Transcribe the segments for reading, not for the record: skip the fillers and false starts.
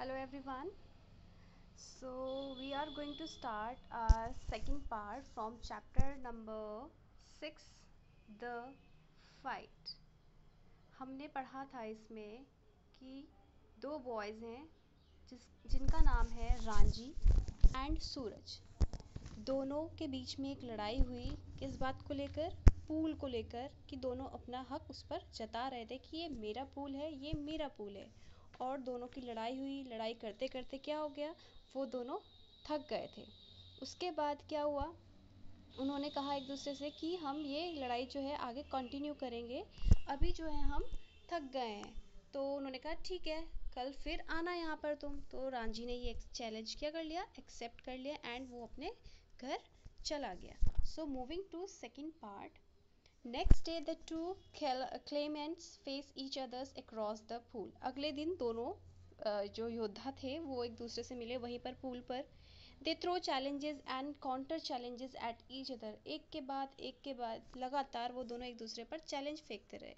Hello everyone. So we are going to start our second part from chapter number 6, The Fight. हमने पढ़ा था इसमें कि दो बॉयज़ हैं जिनका नाम है रांझी एंड सूरज। दोनों के बीच में एक लड़ाई हुई। किस बात को लेकर? पूल को लेकर, कि दोनों अपना हक उस पर जता रहे थे कि ये मेरा पूल है, ये मेरा पूल है। और दोनों की लड़ाई हुई। लड़ाई करते करते क्या हो गया, वो दोनों थक गए थे। उसके बाद क्या हुआ, उन्होंने कहा एक दूसरे से कि हम ये लड़ाई जो है आगे कंटिन्यू करेंगे, अभी जो है हम थक गए हैं। तो उन्होंने कहा ठीक है, कल फिर आना यहाँ पर तुम। तो रांझी ने ये चैलेंज क्या कर लिया, एक्सेप्ट कर लिया एंड वो अपने घर चला गया। So moving to second part. Next day the two claimants face each others across the pool. अगले दिन दोनों जो योद्धा थे वो एक दूसरे से मिले वहीं पर पूल पर। They throw challenges and counter challenges at each other. एक के बाद लगातार वो दोनों एक दूसरे पर चैलेंज फेंकते रहे।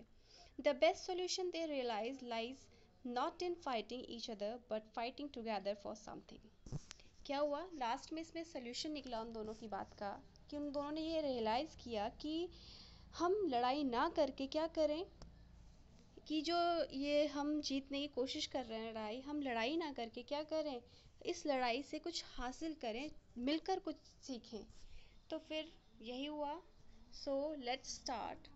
The best solution they realise lies not in fighting each other but fighting together for something. क्या हुआ लास्ट में, इसमें सोल्यूशन निकला उन दोनों की बात का कि उन दोनों ने ये रियलाइज़ किया कि हम लड़ाई ना करके क्या करें, कि जो ये हम जीतने की कोशिश कर रहे हैं लड़ाई, हम लड़ाई ना करके क्या करें, इस लड़ाई से कुछ हासिल करें, मिलकर कुछ सीखें। तो फिर यही हुआ। So let's start.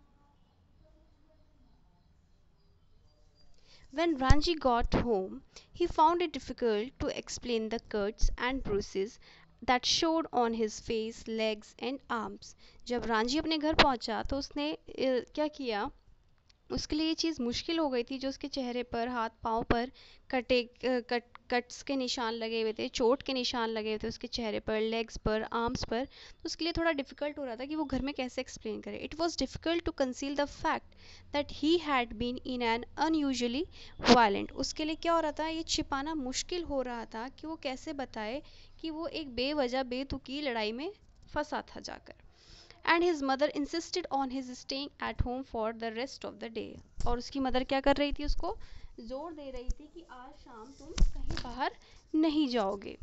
When Ranji got home, he found it difficult to explain the cuts and bruises that showed on his face, legs and arms. जब रांझी अपने घर पहुंचा तो उसने क्या किया, उसके लिए ये चीज़ मुश्किल हो गई थी। जो उसके चेहरे पर, हाथ पाँव पर कट्स के निशान लगे हुए थे, चोट के निशान लगे हुए थे उसके चेहरे पर, लेग्स पर, आर्म्स पर। तो उसके लिए थोड़ा डिफ़िकल्ट हो रहा था कि वो घर में कैसे एक्सप्लेन करे। It was difficult to conceal the fact that he had been in an unusually violent. उसके लिए क्या हो रहा था, ये छिपाना मुश्किल हो रहा था कि वो कैसे बताए कि वो एक बेवजह बेतुकी लड़ाई में फंसा था जाकर। And his mother insisted on his staying at home for the rest of the day. और उसकी मदर क्या कर रही थी, उसको जोर दे रही थी कि आज शाम तुम कहीं बाहर नहीं जाओगे।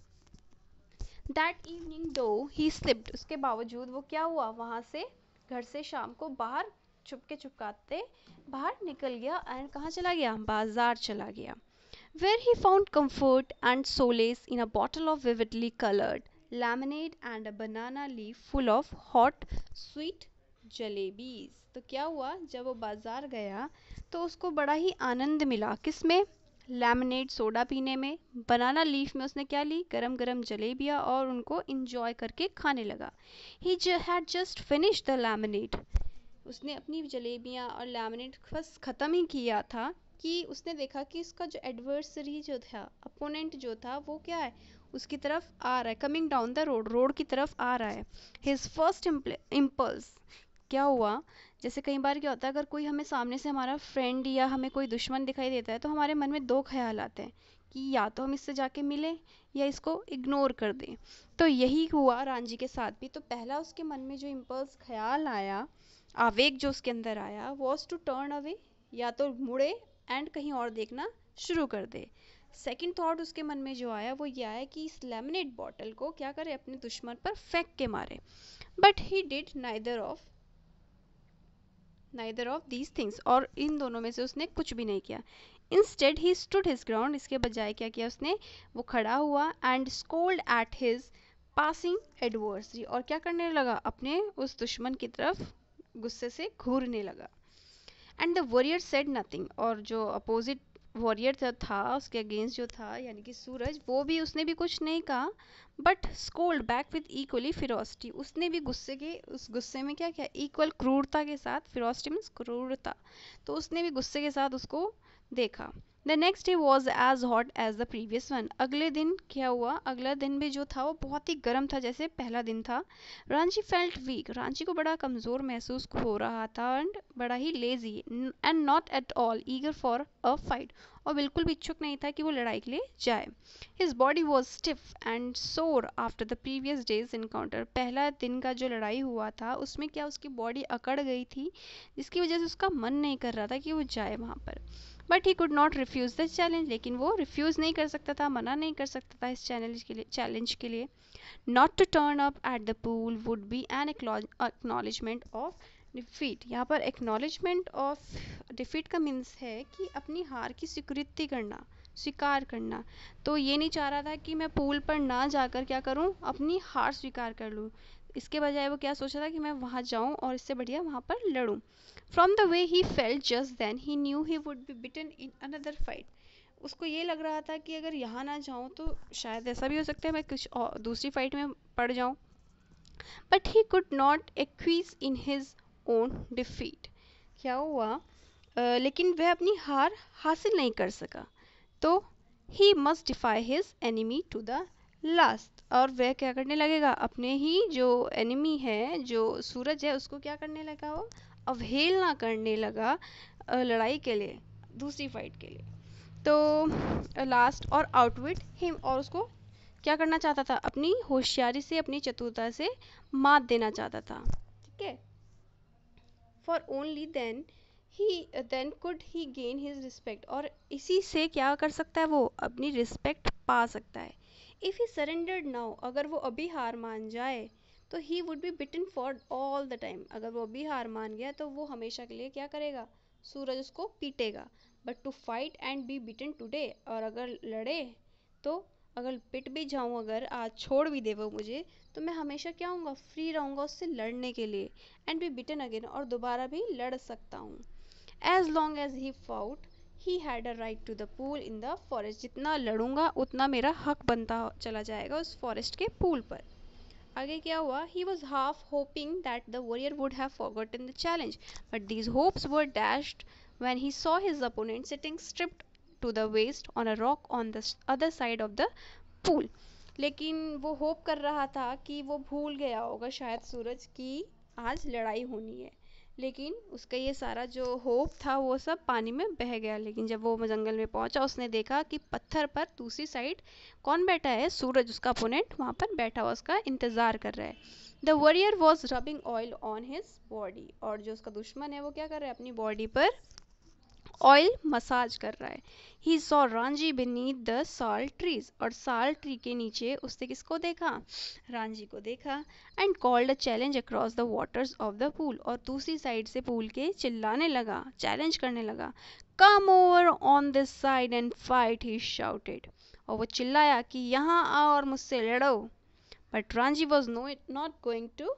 दैट इवनिंग दो ही स्लिप्ड, उसके बावजूद वो क्या हुआ, वहाँ से घर से शाम को बाहर छुपके छुपकाते बाहर निकल गया। एंड कहाँ चला गया, बाजार चला गया। Where he found comfort and solace in a bottle of vividly colored lemonade and a banana leaf full of hot sweet jalebis। तो क्या हुआ, जब वो बाजार गया तो उसको बड़ा ही आनंद मिला। किसमें? लेमनेड सोडा पीने में। बनाना लीफ में उसने क्या ली, गरम गरम जलेबियाँ, और उनको इंजॉय करके खाने लगा। He had just finish the lemonade. उसने अपनी जलेबियाँ और लेमनेड बस ख़त्म ही किया था कि उसने देखा कि इसका जो एडवर्सरी जो था, अपोनेंट जो था, वो क्या है, उसकी तरफ आ रहा है, कमिंग डाउन द रोड की तरफ आ रहा है। हिज फर्स्ट इम्पल्स क्या हुआ, जैसे कई बार क्या होता है, अगर कोई हमें सामने से हमारा फ्रेंड या हमें कोई दुश्मन दिखाई देता है तो हमारे मन में दो ख्याल आते हैं कि या तो हम इससे जाके मिलें या इसको इग्नोर कर दें। तो यही हुआ रांझी के साथ भी। तो पहला उसके मन में जो इम्पल्स ख्याल आया, आवेग जो उसके अंदर आया, वॉज टू टर्न अवे, या तो मुड़े एंड कहीं और देखना शुरू कर दे। सेकंड थॉट उसके मन में जो आया वो ये आया कि इस लेमनेड बॉटल को क्या करे, अपने दुश्मन पर फेंक के मारे। But he did neither of these things, और इन दोनों में से उसने कुछ भी नहीं किया। Instead he stood his ground, इसके बजाय क्या किया उसने, वो खड़ा हुआ and scold at his passing adversary, और क्या करने लगा, अपने उस दुश्मन की तरफ गुस्से से घूरने लगा। And the warrior said nothing, और जो अपोजिट वॉरियर था उसके अगेंस्ट जो था, यानी कि सूरज, वो भी, उसने भी कुछ नहीं कहा, but scowled back with equally ferocity. उसने भी उस गुस्से में क्या किया, इक्वल क्रूरता के साथ, फिरोसिटी मीन्स क्रूरता, तो उसने भी गुस्से के साथ उसको देखा। The next day was as hot as the previous one. अगले दिन क्या हुआ, अगला दिन भी जो था वो बहुत ही गर्म था जैसे पहला दिन था। रांची फेल्ट वीक, रांची को बड़ा कमज़ोर महसूस हो रहा था, एंड बड़ा ही lazy and not at all eager for a fight, और बिल्कुल भी इच्छुक नहीं था कि वो लड़ाई के लिए जाए। His body was stiff and sore after the previous day's encounter. पहला दिन का जो लड़ाई हुआ था उसमें क्या उसकी बॉडी अकड़ गई थी, जिसकी वजह से उसका मन नहीं कर रहा था कि वो जाए वहाँ पर। But he could not refuse the challenge, लेकिन वो रिफ्यूज़ नहीं कर सकता था, मना नहीं कर सकता था इस चैलेंज के लिए। Not to turn up at the pool would be an acknowledgement of defeat। यहाँ पर acknowledgement of defeat का मीन्स है कि अपनी हार की स्वीकृति करना, स्वीकार करना। तो ये नहीं चाह रहा था कि मैं पूल पर ना जाकर क्या करूं, अपनी हार स्वीकार कर लूं। इसके बजाय वो क्या सोचा था कि मैं वहां जाऊं और इससे बढ़िया वहां पर लड़ूं। From the way he felt just then, he knew he would be beaten in another fight। उसको ये लग रहा था कि अगर यहाँ ना जाऊँ तो शायद ऐसा भी हो सकता है मैं कुछ और दूसरी फाइट में पड़ जाऊँ। But he could not acquiesce in his own defeat. क्या हुआ, लेकिन वह अपनी हार हासिल नहीं कर सका। तो he must defy his enemy to the last. और वह क्या करने लगेगा, अपने ही जो एनिमी है, जो सूरज है, उसको क्या करने लगा, वो अवहेलना करने लगा लड़ाई के लिए, दूसरी फाइट के लिए। तो लास्ट और आउटविट हिम, और उसको क्या करना चाहता था, अपनी होशियारी से, अपनी चतुरता से मात देना चाहता था। ठीक है। For only then could he gain his respect. और इसी से क्या कर सकता है, वो अपनी रिस्पेक्ट पा सकता है। इफ ही सरेंडर्ड नाउ, अगर वो अभी हार मान जाए तो he would be beaten for all the time. अगर वो अभी हार मान गया तो वो हमेशा के लिए क्या करेगा, सूरज उसको पीटेगा। But to fight and be beaten today, और अगर लड़े तो अगर पिट भी जाऊँ, अगर आज छोड़ भी दे वो मुझे, तो मैं हमेशा क्या हूँगा, फ्री रहूँगा उससे लड़ने के लिए। एंड बी बिटन अगेन, और दोबारा भी लड़ सकता हूँ। As long as he fought he had a right to the pool in the forest. जितना लड़ूंगा उतना मेरा हक बनता चला जाएगा उस फॉरेस्ट के पूल पर। आगे क्या हुआ, he was half hoping that the warrior would have forgotten the challenge, but these hopes were dashed when he saw his opponent sitting stripped to the waist on a rock on the other side of the pool। लेकिन वो hope कर रहा था कि वो भूल गया होगा शायद सूरज की आज लड़ाई होनी है, लेकिन उसका ये सारा जो होप था वो सब पानी में बह गया। लेकिन जब वो जंगल में पहुंचा उसने देखा कि पत्थर पर दूसरी साइड कौन बैठा है, सूरज, उसका अपोनेंट वहां पर बैठा हुआ उसका इंतजार कर रहा है। The warrior was rubbing oil on his body. और जो उसका दुश्मन है वो क्या कर रहा है, अपनी बॉडी पर ऑयल मसाज कर रहा है। He saw Ranjhi beneath the sal trees. और साल ट्री के नीचे उसने किसको देखा, रांझी को देखा। And called a challenge across the waters of the pool. और दूसरी साइड से पूल के चिल्लाने लगा, चैलेंज करने लगा। Come over on this side and fight, he shouted. और वो चिल्लाया कि यहाँ आओ और मुझसे लड़ो। But Ranjhi was not going to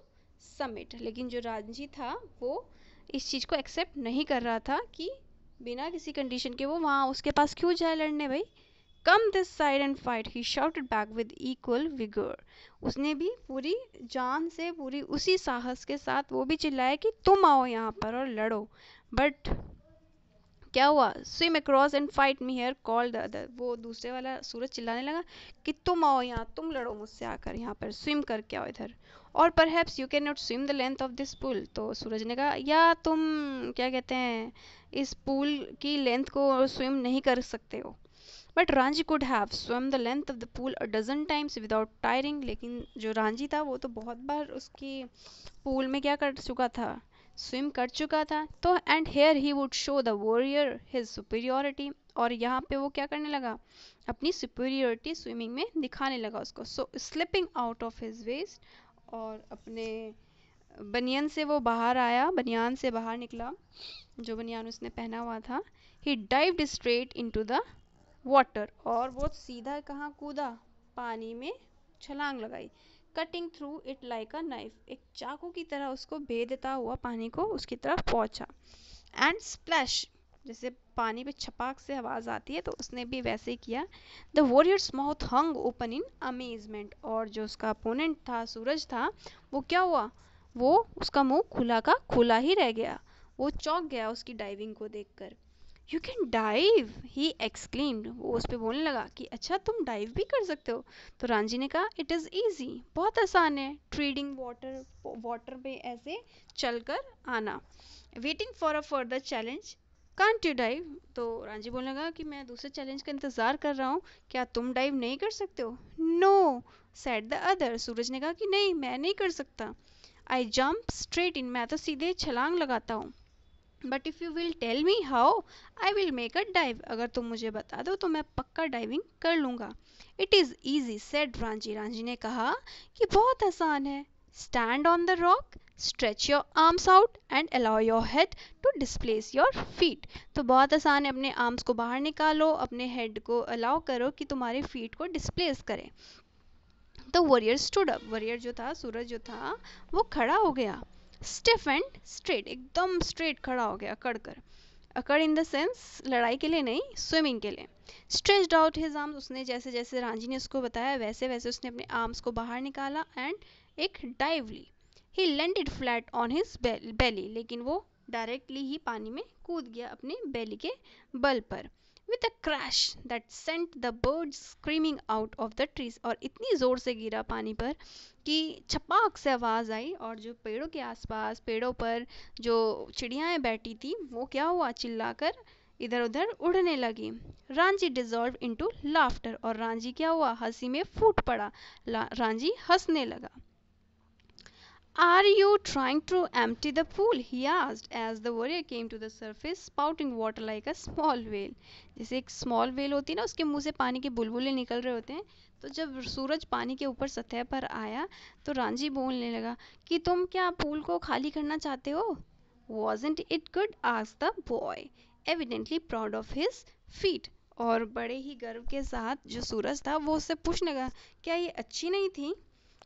submit. लेकिन जो रांझी था वो इस चीज़ को एक्सेप्ट नहीं कर रहा था कि बिना किसी कंडीशन के वो वहाँ उसके पास क्यों जाए लड़ने भाई। Come this side and fight, he shouted back with equal vigour. उसने भी पूरी जान से, पूरी उसी साहस के साथ वो भी चिल्लाया कि तुम आओ यहाँ पर और लड़ो। बट क्या हुआ, swim across and fight me here called the other. वो दूसरे वाला सूरज चिल्लाने लगा कि तुम आओ यहाँ, तुम लड़ो मुझसे आकर, यहाँ पर स्विम करके आओ इधर। और perhaps you can not swim the length of this pool. तो सूरज ने कहा, या तुम क्या कहते हैं, इस पूल की लेंथ को स्विम नहीं कर सकते हो। But Ranjhi could have swim the length of the pool a dozen times without tiring. लेकिन जो रांझी था वो तो बहुत बार उसकी पूल में क्या कर चुका था, स्विम कर चुका था। तो and here he would show the warrior his superiority. और यहाँ पे वो क्या करने लगा, अपनी सुपीरियोरिटी स्विमिंग में दिखाने लगा उसको। So slipping out of his vest, और अपने बनियान से वो बाहर आया, बनियान से बाहर निकला, जो बनियान उसने पहना हुआ था। He dived straight into the water. और वो सीधा कहाँ कूदा, पानी में छलांग लगाई। Cutting through it like a knife. एक चाकू की तरह उसको भेदता हुआ पानी को उसकी तरफ पहुंचा। एंड स्प्लैश, जैसे पानी पे छपाक से आवाज आती है तो उसने भी वैसे ही किया। The warriors mouth hung open in amazement. और जो उसका अपोनेंट था, सूरज था, वो क्या हुआ, वो उसका मुंह खुला का खुला ही रह गया। वो चौंक गया उसकी डाइविंग को देखकर। You can dive, he exclaimed. वो उस पर बोलने लगा कि अच्छा तुम डाइव भी कर सकते हो। तो रांझी ने कहा, इट इज़ ईजी, बहुत आसान है, ट्रेडिंग वाटर पे ऐसे चलकर आना। Waiting for a further challenge can't you dive? तो रांझी बोलने लगा कि मैं दूसरे चैलेंज का इंतजार कर रहा हूँ, क्या तुम डाइव नहीं कर सकते हो? No, said the other. Suraj ने कहा कि नहीं, मैं नहीं कर सकता। आई जंप स्ट्रेट इन, मैं तो सीधे छलांग लगाता हूँ। But if you will tell me how, I will make a dive. अगर तुम मुझे बता दो तो मैं पक्का डाइविंग कर लूँगा। It is easy, said Ranjhi. Ranjhi ने कहा कि बहुत आसान है। Stand on the rock, stretch your arms out and allow your head to displace your feet. तो बहुत आसान है, अपने आर्म्स को बाहर निकालो, अपने हेड को अलाउ करो कि तुम्हारे फीट को डिस्प्लेस करे। The warrior stood up, warrior जो था, सूरज जो था, वो खड़ा हो गया। स्टिफ एंड स्ट्रेट, एकदम स्ट्रेट खड़ा हो गया, अकड़ कर। अकड़ इन द सेंस लड़ाई के लिए नहीं, स्विमिंग के लिए। स्ट्रेच्ड आउट हिज आर्म्स, उसने जैसे जैसे रांझी ने उसको बताया वैसे वैसे उसने अपने आर्म्स को बाहर निकाला एंड एक डाइव ली। He landed flat on his belly, लेकिन वो डायरेक्टली ही पानी में कूद गया अपने बेली के बल पर। With a crash that sent the birds screaming out of the trees, और इतनी जोर से गिरा पानी पर कि छपाक से आवाज आई, और जो पेड़ों के आसपास, पेड़ों पर जो चिड़ियाएं बैठी थी वो क्या हुआ, चिल्लाकर इधर उधर उड़ने लगी। रांझी डिजॉल्व इनटू लाफ्टर, और रांझी क्या हुआ, हंसी में फूट पड़ा। रांझी हंसने लगा। Are you trying to empty the pool? He asked as the warrior came to the surface, spouting water like a small whale. जैसे एक small whale होती है ना, उसके मुंह से पानी के बुलबुले निकल रहे होते हैं। तो जब सूरज पानी के ऊपर सतह पर आया तो रांझी बोलने लगा कि तुम क्या पूल को खाली करना चाहते हो? Wasn't it good? asked the boy, evidently proud of his feat. और बड़े ही गर्व के साथ जो सूरज था वो उससे पूछने लगा, क्या ये अच्छी नहीं थी?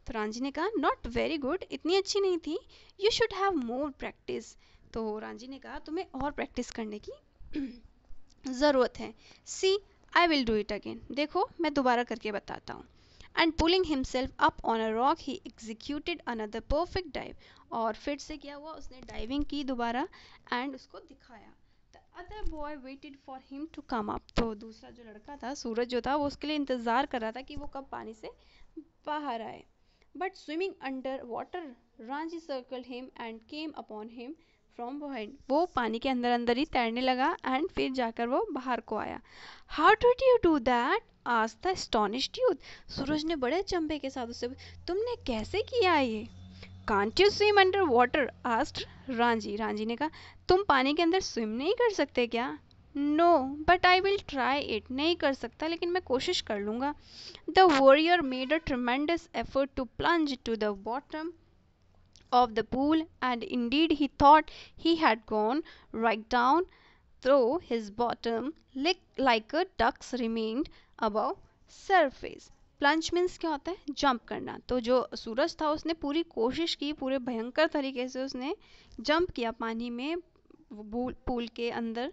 तो रांझी ने कहा, नॉट वेरी गुड, इतनी अच्छी नहीं थी। You should have more practice. तो रांझी ने कहा, तुम्हें और प्रैक्टिस करने की ज़रूरत है। See, I will do it again, देखो मैं दोबारा करके बताता हूँ। And pulling himself up on a rock he executed another perfect dive, और फिर से क्या हुआ, उसने डाइविंग की दोबारा एंड उसको दिखाया। The other boy waited for him to come up, तो दूसरा जो लड़का था, सूरज जो था, वो उसके लिए इंतज़ार कर रहा था कि वो कब पानी से बाहर आए। But swimming under water, Ranji circled him and came upon him from behind. वो पानी के अंदर अंदर ही तैरने लगा एंड फिर जाकर वो बाहर को आया। How did you do that? asked the astonished youth. सूरज ने बड़े अचंभे के साथ उससे, तुमने कैसे किया ये? Can't you swim under water? asked Ranji. Ranjhi ने कहा, तुम पानी के अंदर स्विम नहीं कर सकते क्या? No, but I will try it, नहीं कर सकता लेकिन मैं कोशिश कर लूँगा। The warrior made a tremendous effort to plunge to the bottom of the pool, and indeed he thought he had gone right down through his bottom like a duck's remained above surface. Plunge means क्या होता है, jump करना। तो जो सूरज था उसने पूरी कोशिश की, पूरे भयंकर तरीके से उसने जंप किया पानी में, पूल के अंदर।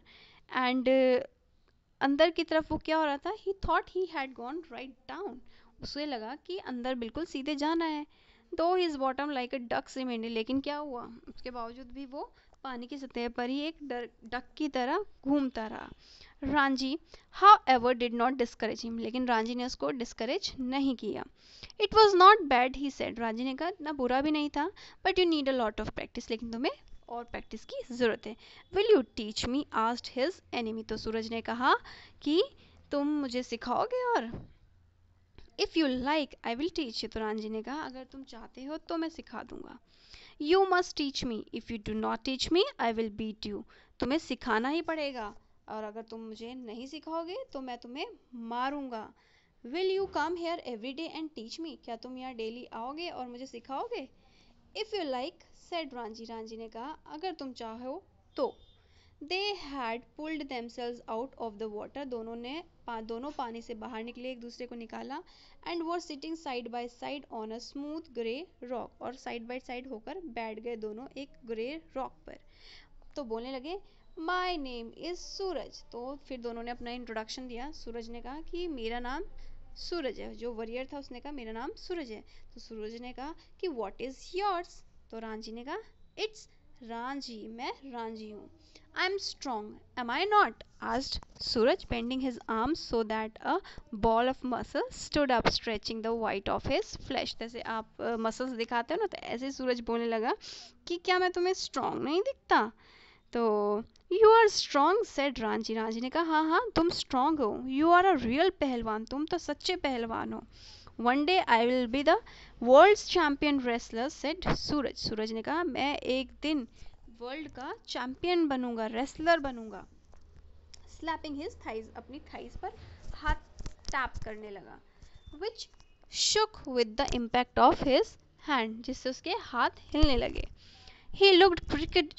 एंड अंदर की तरफ वो क्या हो रहा था, he thought he had gone right down, उसे लगा कि अंदर बिल्कुल सीधे जाना है। Though his bottom like a duck's remained, लेकिन क्या हुआ, उसके बावजूद भी वो पानी की सतह पर ही एक डक की तरह घूमता रहा। Ranjhi how ever did not discourage him, लेकिन रांझी ने उसको डिस्करेज नहीं किया। It was not bad, he said, Ranjhi ने कहा इतना बुरा भी नहीं था, but you need a lot of practice, लेकिन तुम्हें और प्रैक्टिस की ज़रूरत है। Will you teach me, asked his enemy, तो सूरज ने कहा कि तुम मुझे सिखाओगे? और if you like I will teach you, तो रांझी ने कहा अगर तुम चाहते हो तो मैं सिखा दूंगा। You must teach me, if you do not teach me I will beat you, तुम्हें सिखाना ही पड़ेगा, और अगर तुम मुझे नहीं सिखाओगे तो मैं तुम्हें मारूंगा। Will you come here every day and teach me, क्या तुम यहाँ डेली आओगे और मुझे सिखाओगे? If you like, said Ranjhi, Ranjhi ने कहा अगर तुम चाहो तो। They had pulled themselves out of the water, दोनों पानी से बाहर निकले, एक दूसरे को निकाला। And were sitting side by side on a smooth grey rock, और साइड बाय साइड होकर बैठ गए दोनों एक ग्रे रॉक पर। तो बोलने लगे, माई नेम इज सूरज। तो फिर दोनों ने अपना इंट्रोडक्शन दिया। सूरज ने कहा कि मेरा नाम सूरज है, जो वॉरियर था उसने कहा मेरा नाम सूरज है। तो सूरज ने कहा कि व्हाट इज योर्स, तो रांझी ने कहा इट्स रांझी, मैं रांझी हूँ। I am strong, am I not, asked Suraj, bending his arms so that a ball of muscle stood up, stretching the white of his flesh. जैसे आप मसल्स दिखाते हो ना, तो ऐसे सूरज बोलने लगा कि क्या मैं तुम्हें स्ट्रॉन्ग नहीं दिखता? तो you are strong said Ranjhi, Ranjhi ने कहा हाँ हाँ तुम स्ट्रॉन्ग हो, यू आर अ रियल पहलवान, तुम तो सच्चे पहलवान हो। One day I will be the world champion wrestler said Suraj, Suraj ने कहा मैं एक दिन वर्ल्ड का चैंपियन बनूंगा, रेसलर बनूंगा। स्लैपिंग हिज थाइज, अपनी थाइज पर हाथ टैप करने लगा। Which shook with the impact of his hand, जिससे उसके हाथ हिलने लगे। He looked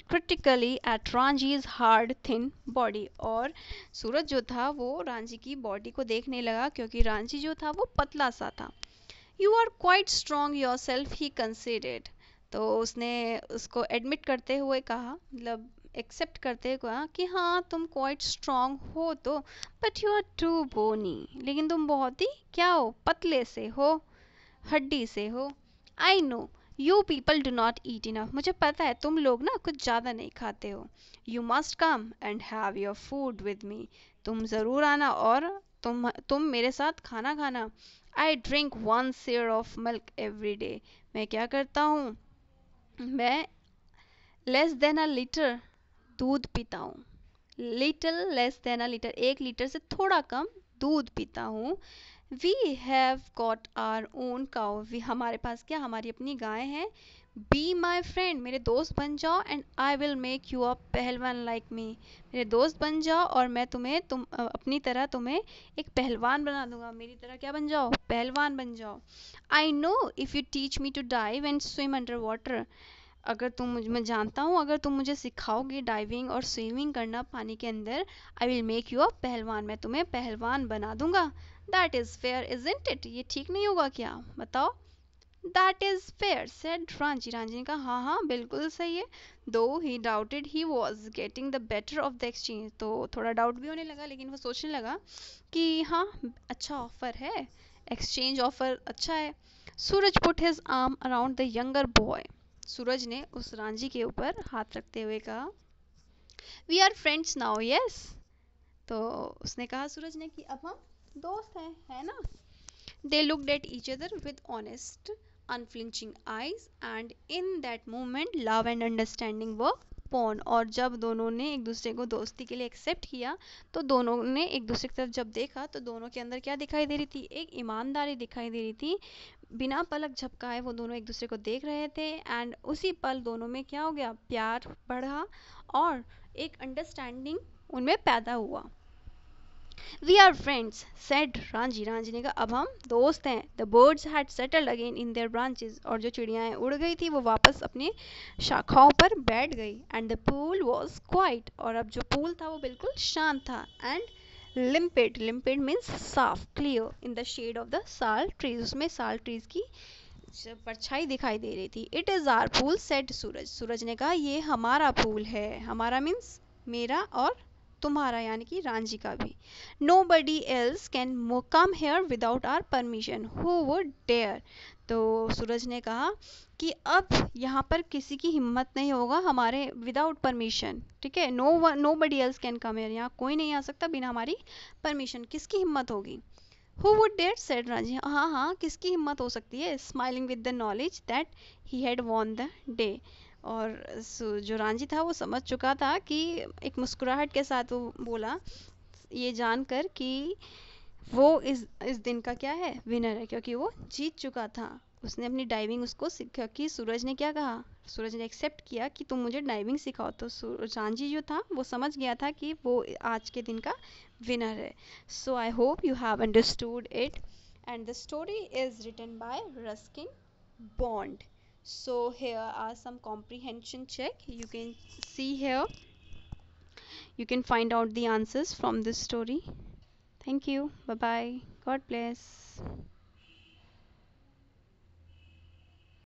critically at Ranji's hard thin body, और सूरज जो था वो रांझी की बॉडी को देखने लगा क्योंकि रांझी जो था वो पतला सा था। You are quite strong yourself, he conceded. तो उसने उसको एडमिट करते हुए कहा, मतलब एक्सेप्ट करते हुए कहा कि हाँ तुम क्वाइट स्ट्रांग हो तो, बट यू आर टू बोनी, लेकिन तुम बहुत ही क्या हो, पतले से हो, हड्डी से हो। I know you people do not eat enough, मुझे पता है तुम लोग ना कुछ ज़्यादा नहीं खाते हो। You must come and have your food with me, तुम ज़रूर आना और तुम मेरे साथ खाना खाना। आई ड्रिंक 1 सेर ऑफ मिल्क एवरी डे, मैं क्या करता हूँ, मैं लेस देन अ लीटर दूध पीता हूँ। Little less than a litre, 1 litre से थोड़ा कम दूध पीता हूँ। We have got our own cow, we हमारे पास क्या, हमारी अपनी गाय है। बी माई फ्रेंड, मेरे दोस्त बन जाओ, and I will make you a पहलवान लाइक मी, मेरे दोस्त बन जाओ और मैं तुम्हें अपनी तरह तुम्हें एक पहलवान बना दूंगा, मेरी तरह क्या बन जाओ, पहलवान बन जाओ। I know if you teach me to dive and swim under water, अगर तुम मैं जानता हूँ अगर तुम मुझे सिखाओगे डाइविंग और स्विमिंग करना पानी के अंदर, I will make you a pahalwan, मैं तुम्हें पहलवान बना दूंगा। That is fair isn't it, ये ठीक नहीं होगा क्या, बताओ। That is fair said Ranjhi, Ranjhi ने कहा हाँ हाँ बिल्कुल सही है। Though he doubted he was getting the better of the exchange, तो थोड़ा डाउट भी होने लगा लेकिन वो सोचने लगा कि हाँ अच्छा ऑफर है, एक्सचेंज ऑफर अच्छा है। Suraj put his arm around the younger boy, Suraj ने उस रांझी के ऊपर हाथ रखते हुए कहा we are friends now yes, तो उसने कहा सूरज ने कि अब हम दोस्त हैं, है ना। They looked at each other with honest unflinching eyes and in that moment love and understanding were born, और जब दोनों ने एक दूसरे को दोस्ती के लिए एक्सेप्ट किया तो दोनों ने एक दूसरे की तरफ जब देखा तो दोनों के अंदर क्या दिखाई दे रही थी, एक ईमानदारी दिखाई दे रही थी। बिना पलक झपकाए वो दोनों एक दूसरे को देख रहे थे एंड उसी पल दोनों में क्या हो गया, प्यार बढ़ा और एक अंडरस्टैंडिंग उनमें पैदा हुआ। We are friends said Ranjhi, Ranjhi ने कहा अब हम दोस्त हैं। The birds had settled again in their branches, और जो चिड़ियाएं उड़ गई थी वो वापस अपने शाखाओं पर बैठ गई। And the pool was quiet, और अब जो पूल था वो बिल्कुल शांत था। एंड लिम्पिड, लिम्पिड मीन्स साफ, clear in the shade of the sal trees, उसमें साल ट्रीज की परछाई दिखाई दे रही थी। It is our pool said Suraj, Suraj ने कहा ये हमारा पूल है, हमारा मीन्स मेरा और तुम्हारा यानी कि रांझी का भी। Nobody else can come here without our permission, who would dare, तो सूरज ने कहा कि अब यहाँ पर किसी की हिम्मत नहीं होगा हमारे विदाउट परमिशन, ठीक है। Nobody else can come here, यहाँ कोई नहीं आ सकता बिना हमारी परमिशन, किसकी हिम्मत होगी। Who would dare said Ranjhi, हाँ हाँ किसकी हिम्मत हो सकती है, smiling with the knowledge that he had won the day, और जो रांझी था वो समझ चुका था कि एक मुस्कुराहट के साथ वो बोला ये जानकर कि वो इस दिन का क्या है, विनर है, क्योंकि वो जीत चुका था। उसने अपनी डाइविंग उसको सीखा कि सूरज ने क्या कहा, सूरज ने एक्सेप्ट किया कि तुम मुझे डाइविंग सिखाओ, तो रांझी जो था वो समझ गया था कि वो आज के दिन का विनर है। So I hope you have understood it, and the story is written by Ruskin Bond. So here are some comprehension check. You can see here, you can find out the answers from this story. Thank you. Bye bye. God bless.